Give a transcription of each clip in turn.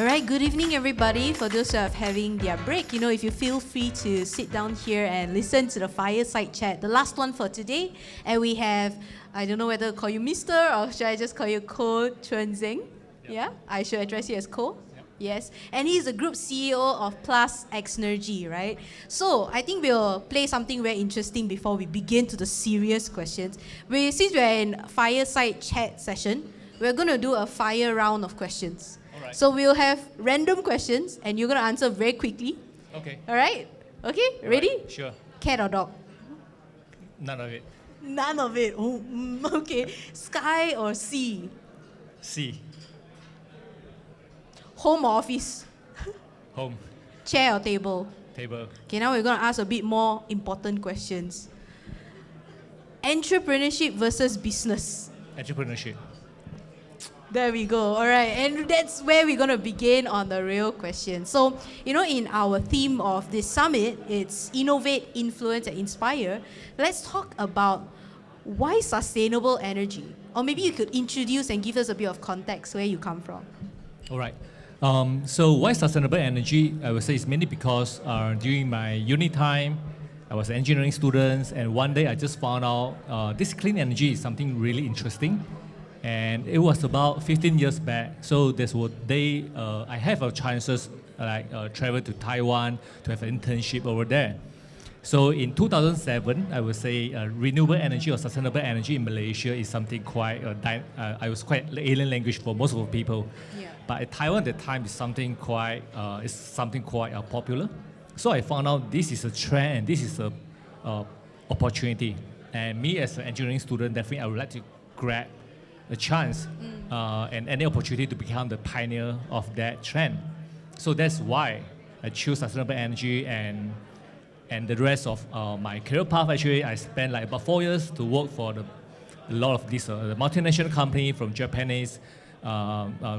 All right, good evening, everybody. For those who are having their break, if you feel free to sit down here and listen to the Fireside chat, the last one for today. And we have, I don't know whether to call you Mr. or should I just call you Ko Chuan Zhen? Yep. Yeah, I should address you as Ko. Yep. Yes, and he's the group CEO of Plus Xnergy, right? So I think we'll play something very interesting before we begin to the serious questions. Since we're in Fireside chat session, we're going to do a fire round of questions. Right. So we'll have random questions and you're going to answer very quickly. Okay. All right? Okay, ready? Right. Sure. Cat or dog? None of it. None of it. Oh, okay. Sky or sea? C. Home or office? Home. Chair or table? Table. Okay, now we're going to ask a bit more important questions. Entrepreneurship versus business? Entrepreneurship. There we go. All right. And that's where we're going to begin on the real question. So, in our theme of this summit, it's Innovate, Influence, and Inspire. Let's talk about why sustainable energy. Or maybe you could introduce and give us a bit of context where you come from. All right. So why sustainable energy? I would say it's mainly because during my uni time, I was an engineering student, and one day I just found out this clean energy is something really interesting. And it was about 15 years back. So that's what I have a chances travel to Taiwan to have an internship over there. So in 2007, I would say renewable energy or sustainable energy in Malaysia is something quite, I was quite alien language for most of the people. Yeah. But at Taiwan at the time is something quite, popular. So I found out this is a trend and this is a opportunity. And me as an engineering student, definitely I would like to grab a chance and any opportunity to become the pioneer of that trend. So that's why I choose sustainable energy, and the rest of my career path, actually, I spent like about 4 years to work for a lot of these the multinational company from Japanese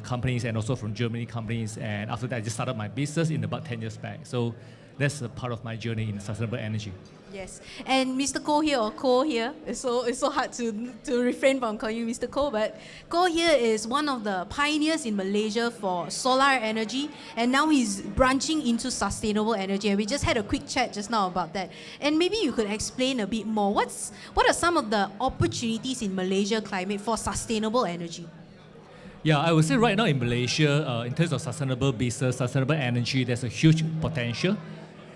companies and also from Germany companies. And after that, I just started my business in about 10 years back. So that's a part of my journey in sustainable energy. Yes, and Mr. Ko here or Ko here, it's so hard to refrain from calling you Mr. Ko, but Ko here is one of the pioneers in Malaysia for solar energy, and now he's branching into sustainable energy, and we just had a quick chat just now about that. And maybe you could explain a bit more. What are some of the opportunities in Malaysia climate for sustainable energy? Yeah, I would say right now in Malaysia, in terms of sustainable business, sustainable energy, there's a huge potential.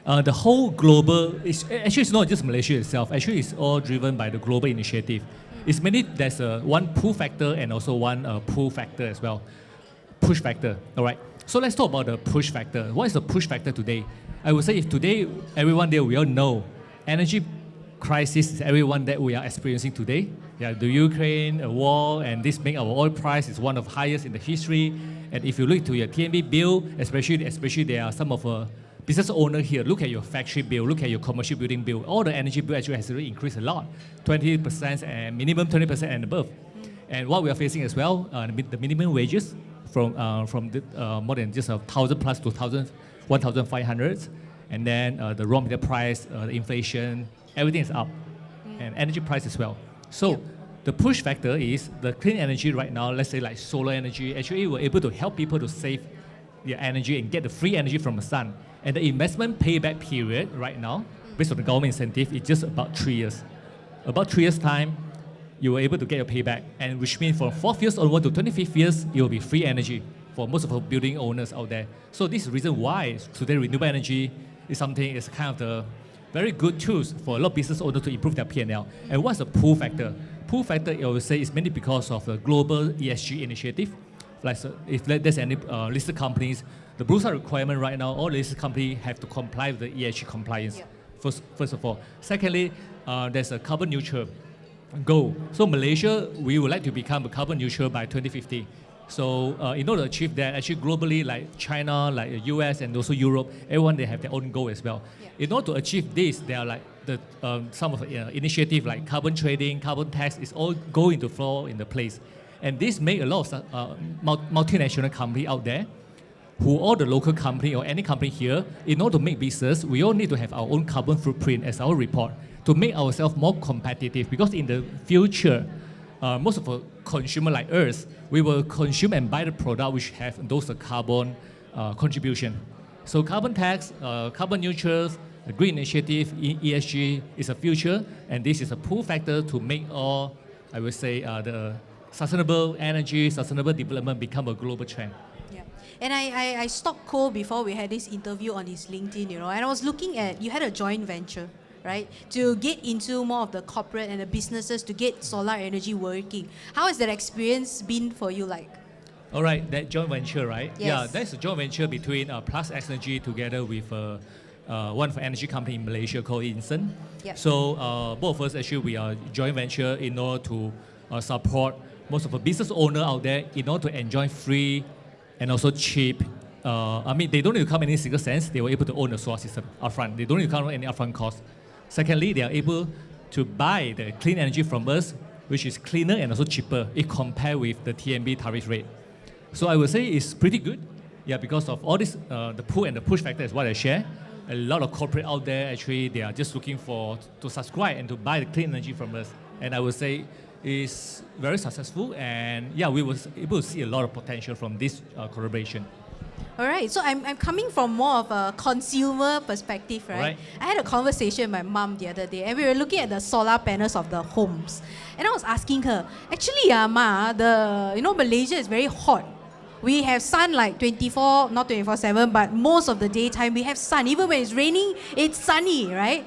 The whole global, actually it's not just Malaysia itself, actually it's all driven by the global initiative. It's mainly, there's one pull factor and also one pull factor as well, push factor, all right? So let's talk about the push factor. What is the push factor today? I would say if today, everyone there, we all know, energy crisis is everyone that we are experiencing today. Yeah, the Ukraine war, and this makes our oil price is one of the highest in the history. And if you look to your TNB bill, especially there are some of business owner here, look at your factory bill, look at your commercial building bill. All the energy bill actually has really increased a lot, 20% and minimum 20% and above. And what we are facing as well, the minimum wages from more than just 1,000 plus to 1,500, and then the raw material price, the inflation, everything is up, and energy price as well. So the push factor is the clean energy right now. Let's say like solar energy. Actually, we're able to help people to save their energy and get the free energy from the sun. And the investment payback period right now, based on the government incentive, is just about 3 years. About 3 years' time, you were able to get your payback, and which means from 4th years onward to 25th years, it will be free energy for most of our building owners out there. So this is the reason why today renewable energy is something, is kind of the very good tools for a lot of business owners to improve their P&L. And what's the pull factor? Pull factor, I would say, is mainly because of the global ESG initiative. Like, so if there's any listed companies, the blue sky requirement right now, all listed companies have to comply with the ESG compliance, first of all. Secondly, there's a carbon neutral goal. So Malaysia, we would like to become a carbon neutral by 2050. So in order to achieve that, actually globally, like China, like the US, and also Europe, everyone, they have their own goal as well. Yeah. In order to achieve this, there are like some of the initiative like carbon trading, carbon tax is all going to fall into place. And this make a lot of multinational company out there, who all the local company or any company here, in order to make business, we all need to have our own carbon footprint as our report to make ourselves more competitive. Because in the future, most of our consumer like us, we will consume and buy the product which have those carbon contribution. So carbon tax, carbon neutral, the green initiative, ESG is a future, and this is a pull factor to make all, I would say, the sustainable energy, sustainable development become a global trend. Yeah. And I stalked Cole before we had this interview on his LinkedIn, and I was looking at, you had a joint venture, right? To get into more of the corporate and the businesses to get solar energy working. How has that experience been for you like? All right, that joint venture, right? Yes. Yeah, that's a joint venture between plus Xnergy together with one of the energy company in Malaysia called Insen. Yep. So both of us actually we are joint venture in order to support most of the business owner out there in order to enjoy free and also cheap. I mean, they don't need to come any single cents. They were able to own the solar system upfront. They don't need to come any upfront cost. Secondly, they are able to buy the clean energy from us, which is cleaner and also cheaper if compared with the TNB tariff rate. So I would say it's pretty good, yeah, because of all this, the pull and the push factor is what I share. A lot of corporate out there, actually, they are just looking to subscribe and to buy the clean energy from us. And I would say it's very successful, and yeah, we were able to see a lot of potential from this collaboration. All right, so I'm coming from more of a consumer perspective, right? Right. I had a conversation with my mom the other day, and we were looking at the solar panels of the homes. And I was asking her, actually, Ma, Malaysia is very hot. We have sun like not 24/7, but most of the daytime we have sun. Even when it's raining, it's sunny, right?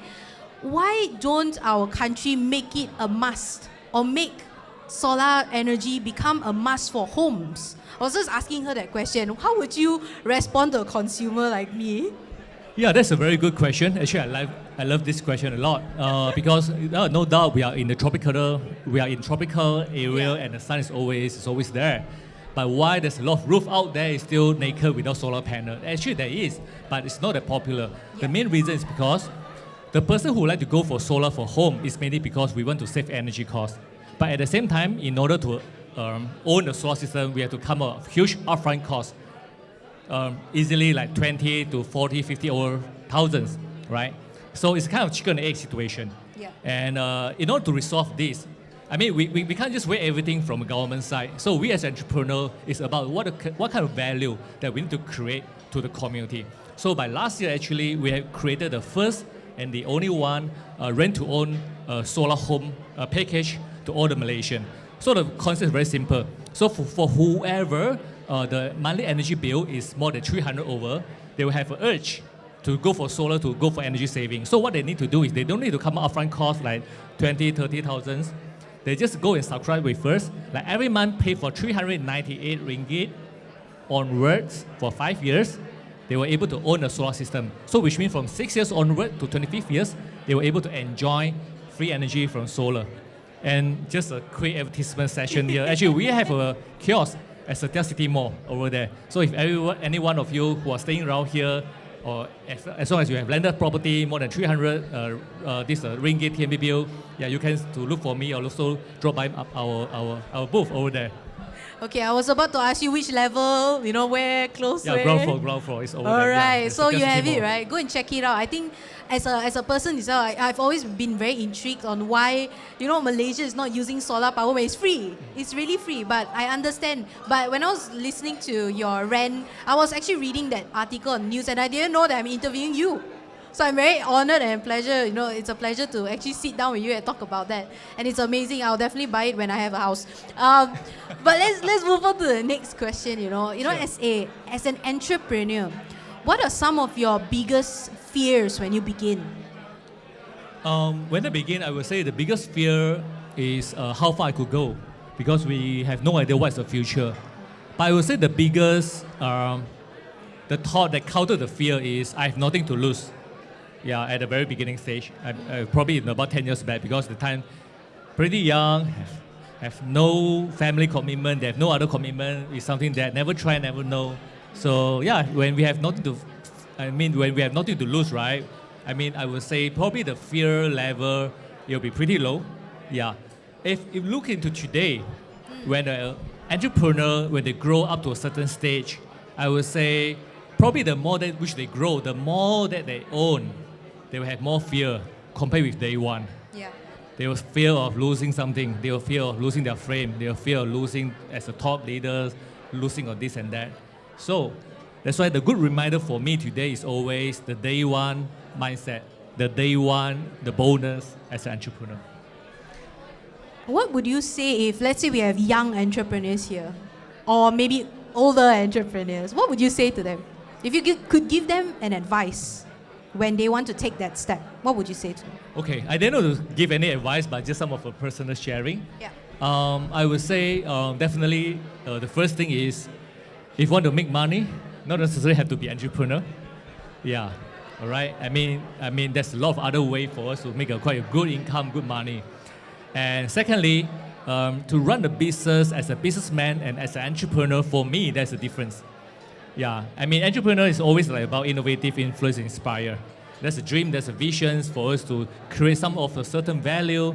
Why don't our country make it a must or make solar energy become a must for homes? I was just asking her that question. How would you respond to a consumer like me? Yeah, that's a very good question. Actually, I love this question a lot because no doubt we are in tropical area, and the sun is always there. But why there's a lot of roof out there is still naked without solar panel? Actually, there is, but it's not that popular. The main reason is because the person who would like to go for solar for home is mainly because we want to save energy costs. But at the same time, in order to own the solar system, we have to come up with huge upfront costs, easily like 20 to 40, 50 or thousands, right? So it's kind of chicken and egg situation. Yeah. And in order to resolve this, I mean, we can't just wait everything from the government side. So we as entrepreneurs, it's about what kind of value that we need to create to the community. So by last year, actually, we have created the first and the only one rent-to-own solar home package to all the Malaysian. So the concept is very simple. So for whoever the monthly energy bill is more than 300 over, they will have an urge to go for solar, to go for energy saving. So what they need to do is they don't need to come up upfront cost like 20, 30,000. They just go and subscribe with first. Like every month pay for 398 ringgit onwards for 5 years. They were able to own a solar system. So which means from 6 years onward to 25th years, they were able to enjoy free energy from solar. And just a quick advertisement session here. Actually, we have a kiosk at Setia City Mall over there. So if any one of you who are staying around here, or as long as you have landed property more than 300 this ringgit TNB bill, yeah, you can to look for me or also drop by our booth over there. Okay, I was about to ask you which level, where, close Yeah, where. ground floor is over All there. right, Yeah, so you have it, Mall. right? Go and check it out. I think as a person itself, I've always been very intrigued on why, Malaysia is not using solar power when it's free. It's really free, but I understand. But when I was listening to your rant, I was actually reading that article on news and I didn't know that I'm interviewing you. So I'm very honored and pleasure, it's a pleasure to actually sit down with you and talk about that. And it's amazing. I'll definitely buy it when I have a house. But let's move on to the next question, Sure. as an entrepreneur, what are some of your biggest fears when you begin? When I begin, I would say the biggest fear is how far I could go, because we have no idea what's the future. But I would say the biggest, the thought that countered the fear is I have nothing to lose. Yeah, at the very beginning stage, probably in about 10 years back, because the time pretty young, have no family commitment, they have no other commitment. It's something that never try, never know. So yeah, when we have nothing to lose, right? I would say probably the fear level will be pretty low. Yeah, if you look into today, when an entrepreneur, when they grow up to a certain stage, I would say probably the more that which they grow, the more that they own, they will have more fear compared with day one. Yeah. They will fear of losing something. They will fear of losing their frame. They will fear of losing as a top leader, losing of this and that. So That's why the good reminder for me today is always the day one mindset, the day one, the bonus as an entrepreneur. What would you say if, let's say, we have young entrepreneurs here, or maybe older entrepreneurs? What would you say to them? If you could give them an advice when they want to take that step, what would you say to them? Okay, I didn't know to give any advice, but just some of a personal sharing. Yeah. I would say definitely the first thing is, if you want to make money, not necessarily have to be entrepreneur. Yeah, all right. I mean, there's a lot of other way for us to make quite a good income, good money. And secondly, to run the business as a businessman and as an entrepreneur, for me, there's a difference. Yeah, I mean, entrepreneur is always like about innovative, influence, inspire. There's a dream, there's a vision for us to create some of a certain value,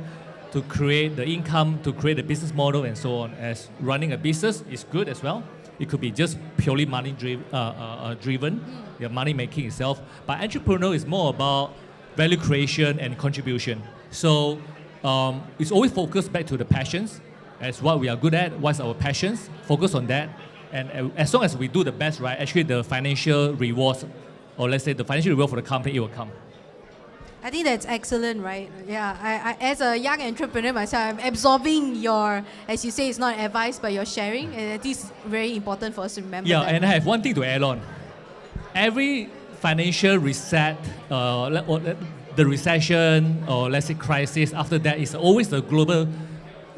to create the income, to create a business model, and so on. As running a business is good as well. It could be just purely money driven, your money making itself. But entrepreneur is more about value creation and contribution. So it's always focused back to the passions, as what we are good at, what's our passions, focus on that. And as long as we do the best, right, actually the financial rewards, or let's say the financial reward for the company, it will come. I think that's excellent, right? Yeah, I as a young entrepreneur myself, I'm absorbing your, as you say, it's not advice, but your sharing, and it is very important for us to remember. Yeah, that. and I have one thing to add on. Every financial reset, the recession, or let's say crisis, after that is always a global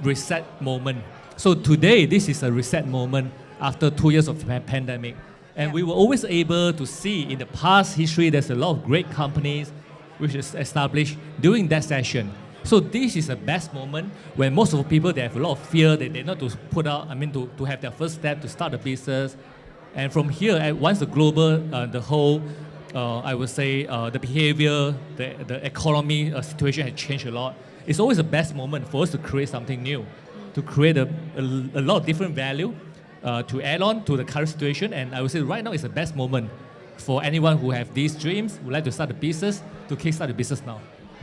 reset moment. So today, this is a reset moment after 2 years of pandemic. And we were always able to see in the past history, there's a lot of great companies which is established during that session. So this is the best moment when most of the people, they have a lot of fear, they not to put out, to have their first step to start a business. And from here, once the global, the whole, I would say, the behavior, the economy situation has changed a lot. It's always the best moment for us to create something new, to create a lot of different value, to add on to the current situation. And I would say right now is the best moment for anyone who have these dreams, would like to start a business, to kickstart the business now.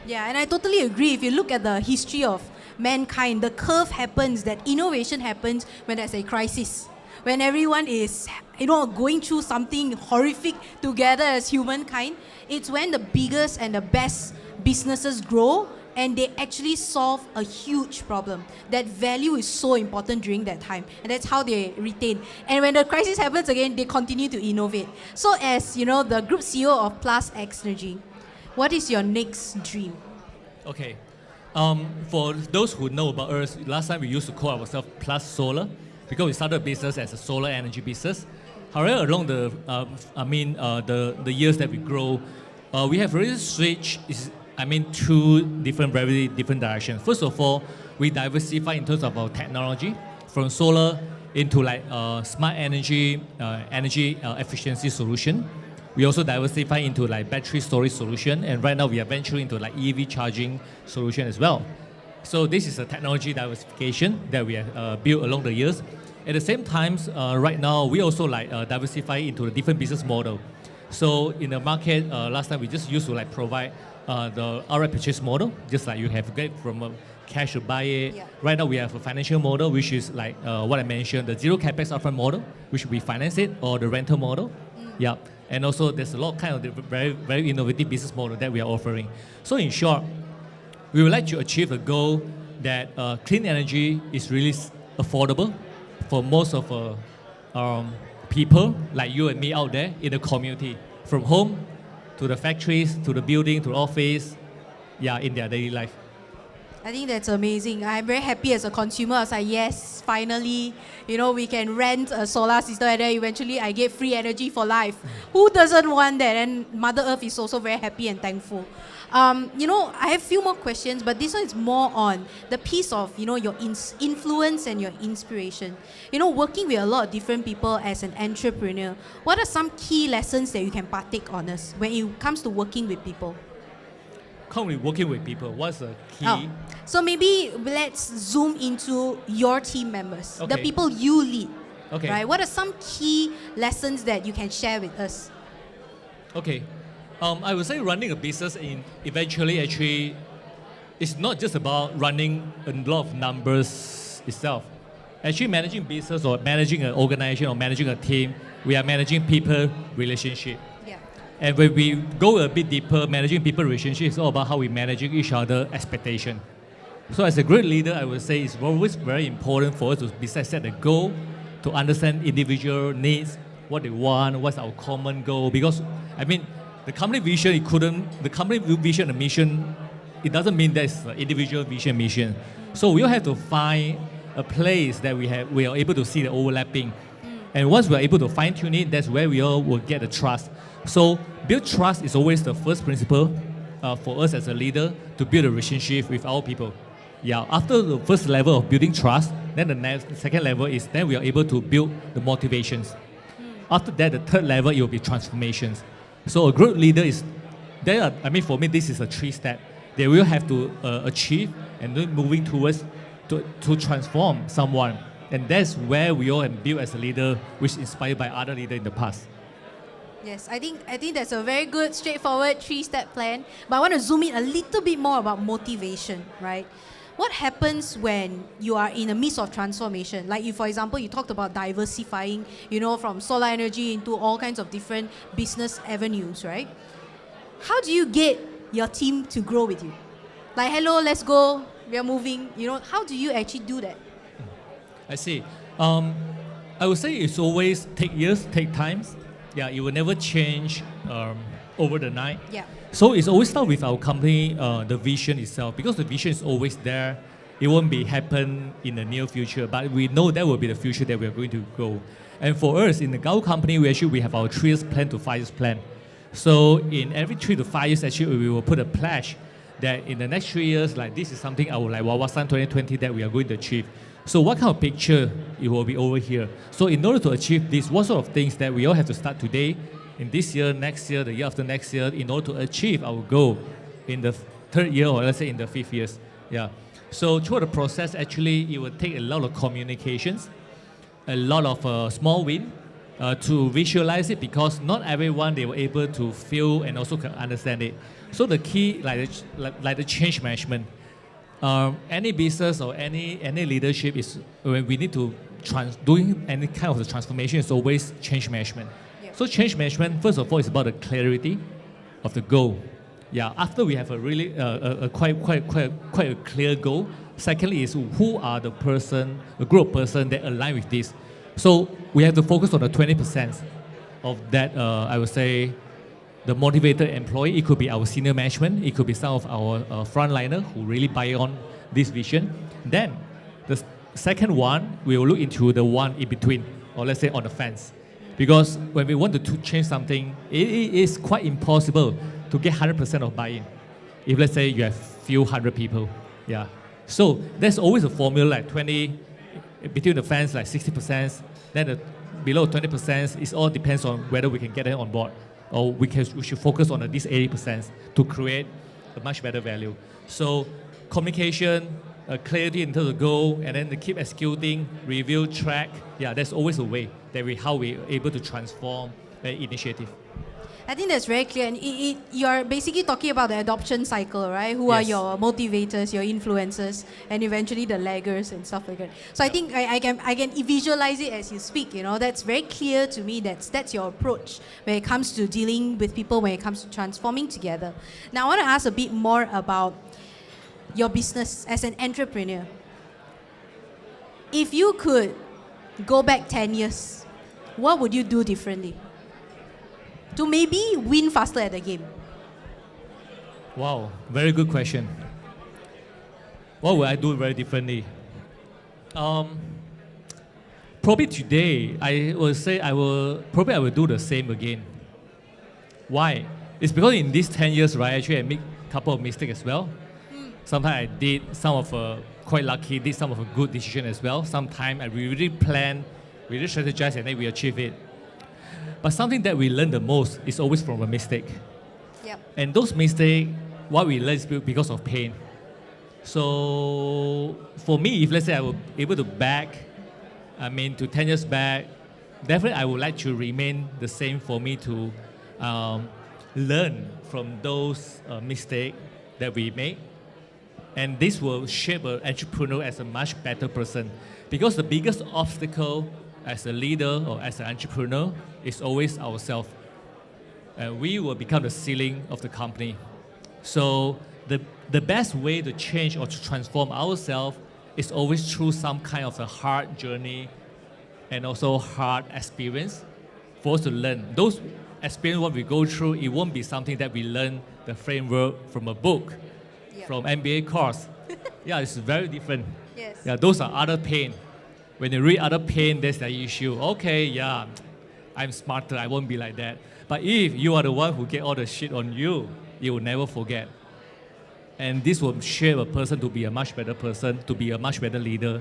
Yeah, and I totally agree. If you look at the history of mankind, the curve happens, that innovation happens when there's a crisis. When everyone is, going through something horrific together as humankind, it's when the biggest and the best businesses grow and they actually solve a huge problem. That value is so important during that time, and that's how they retain. And when the crisis happens again, they continue to innovate. So as the group CEO of Plus Xnergy, what is your next dream? Okay. For those who know about us, last time we used to call ourselves Plus Solar because we started a business as a solar energy business. However, along the years that we grow, we have really switched two very different directions. First of all, we diversify in terms of our technology from solar into smart energy, energy efficiency solution. We also diversify into battery storage solution, and right now we are venturing into EV charging solution as well. So this is a technology diversification that we have built along the years. At the same time, right now we also diversify into a different business model. So in the market, last time we just used to provide the outright purchase model, just like you have get from cash to buy it. Yeah. Right now we have a financial model, which is what I mentioned, the zero capex upfront model, which we finance it, or the rental model. Yeah. And also there's a lot of very, very innovative business model that we are offering. So in short, we would like to achieve a goal that clean energy is really affordable for most of people like you and me out there in the community, from home to the factories, to the building, to the office, in their daily life. I think that's amazing. I'm very happy as a consumer. I was like, yes, finally, we can rent a solar system, and then eventually I get free energy for life. Who doesn't want that? And Mother Earth is also very happy and thankful. I have a few more questions, but this one is more on the piece of, your influence and your inspiration. Working with a lot of different people as an entrepreneur, what are some key lessons that you can partake on us when it comes to working with people? Working with people, what's the key? So maybe let's zoom into your team members, the Okay. people you lead. Okay. Right? What are some key lessons that you can share with us? Okay. I would say running a business eventually actually it's not just about running a lot of numbers itself. Actually managing business or managing an organization or managing a team we are managing people relationship. Yeah. And when we go a bit deeper, managing people relationship is all about how we managing each other expectation. So as a great leader, I would say it's always very important for us to, besides set a goal, to understand individual needs, what they want, what's our common goal. Because, I mean, the company vision, the company vision and mission, it doesn't mean there's an individual vision mission. So we all have to find a place that we are able to see the overlapping. And once we are able to fine tune it, that's where we all will get the trust. So build trust is always the first principle for us as a leader to build a relationship with our people. Yeah, after the first level of building trust, then the second level is then we are able to build the motivations. After that, the third level, it will be transformations. So a good leader is, for me, this is a 3-step. They will have to achieve and then moving towards to transform someone. And that's where we all have built as a leader, which is inspired by other leaders in the past. Yes, I think that's a very good, straightforward 3-step plan. But I want to zoom in a little bit more about motivation, right? What happens when you are in the midst of transformation? Like, for example, you talked about diversifying, from solar energy into all kinds of different business avenues, right? How do you get your team to grow with you? Like, hello, let's go, we are moving. How do you actually do that? I see. I would say it's always take years, take times. Yeah, it will never change over the night. Yeah. So it's always start with our company, the vision itself, because the vision is always there. It won't be happen in the near future, but we know that will be the future that we are going to go. And for us in the Gao company, we have our 3 years plan to 5 years plan. So in every 3 to 5 years, actually we will put a pledge that in the next 3 years, like this is something our like Wawasan 2020 that we are going to achieve. So what kind of picture it will be over here? So in order to achieve this, what sort of things that we all have to start today, in this year, next year, the year after next year, in order to achieve our goal in the 3rd year or let's say in the 5th years. Yeah. So through the process, actually, it will take a lot of communications, a lot of small win to visualize it, because not everyone they were able to feel and also can understand it. So the key, like the change management, any business or any leadership is when we need to doing any kind of the transformation is always change management. So change management, first of all, is about the clarity of the goal. Yeah, after we have a really quite a clear goal. Secondly is who are the group of person that align with this. So we have to focus on the 20% of that, I would say, the motivated employee. It could be our senior management. It could be some of our frontliner who really buy on this vision. Then the second one, we will look into the one in between, or let's say on the fence. Because when we want to change something, it is quite impossible to get 100% of buy-in. If let's say you have few hundred people, yeah. So there's always a formula like 20, between the fence like 60%, then below 20%, it all depends on whether we can get them on board, or we should focus on these 80% to create a much better value. So communication, clarity in terms of goal, and then to keep executing, review, track. Yeah, there's always a way that how we are able to transform an initiative. I think that's very clear. And you're basically talking about the adoption cycle, right? Who are your motivators, your influencers, and eventually the laggers and stuff like that. So I think I can visualize it as you speak. That's very clear to me. That's your approach when it comes to dealing with people, when it comes to transforming together. Now I want to ask a bit more about your business as an entrepreneur. If you could go back 10 years, what would you do differently to maybe win faster at the game? Wow, very good question. What would I do very differently? Probably today, I will say I will do the same again. Why? It's because in these 10 years, right, actually I make a couple of mistakes as well. Sometimes I did some of quite lucky, did some of a good decision as well. Sometimes I really plan, really strategize, and then we achieve it. But something that we learn the most is always from a mistake. Yep. And those mistakes, what we learn is because of pain. So for me, if let's say I were able to to 10 years back, definitely I would like to remain the same for me to learn from those mistakes that we make. And this will shape an entrepreneur as a much better person. Because the biggest obstacle as a leader or as an entrepreneur is always ourselves. And we will become the ceiling of the company. So the best way to change or to transform ourselves is always through some kind of a hard journey and also hard experience for us to learn. Those experience what we go through, it won't be something that we learn the framework from a book, from MBA course. Yeah, it's very different. Yes. Yeah, those are other pain. When you read other pain, there's the issue. Okay, yeah, I'm smarter, I won't be like that. But if you are the one who get all the shit on you, you will never forget. And this will shape a person to be a much better person, to be a much better leader,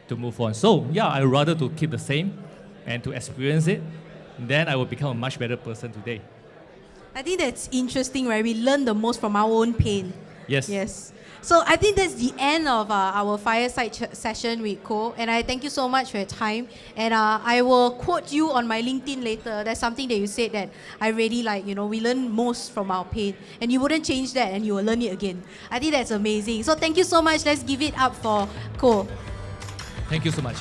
to move on. So yeah, I'd rather to keep the same and to experience it. Then I will become a much better person today. I think that's interesting, right? We learn the most from our own pain. Yes. Yes. So I think that's the end of our fireside session with Ko. And I thank you so much for your time. And I will quote you on my LinkedIn later. That's something that you said that I really like. You know, we learn most from our pain. And you wouldn't change that and you will learn it again. I think that's amazing. So thank you so much. Let's give it up for Ko. Thank you so much.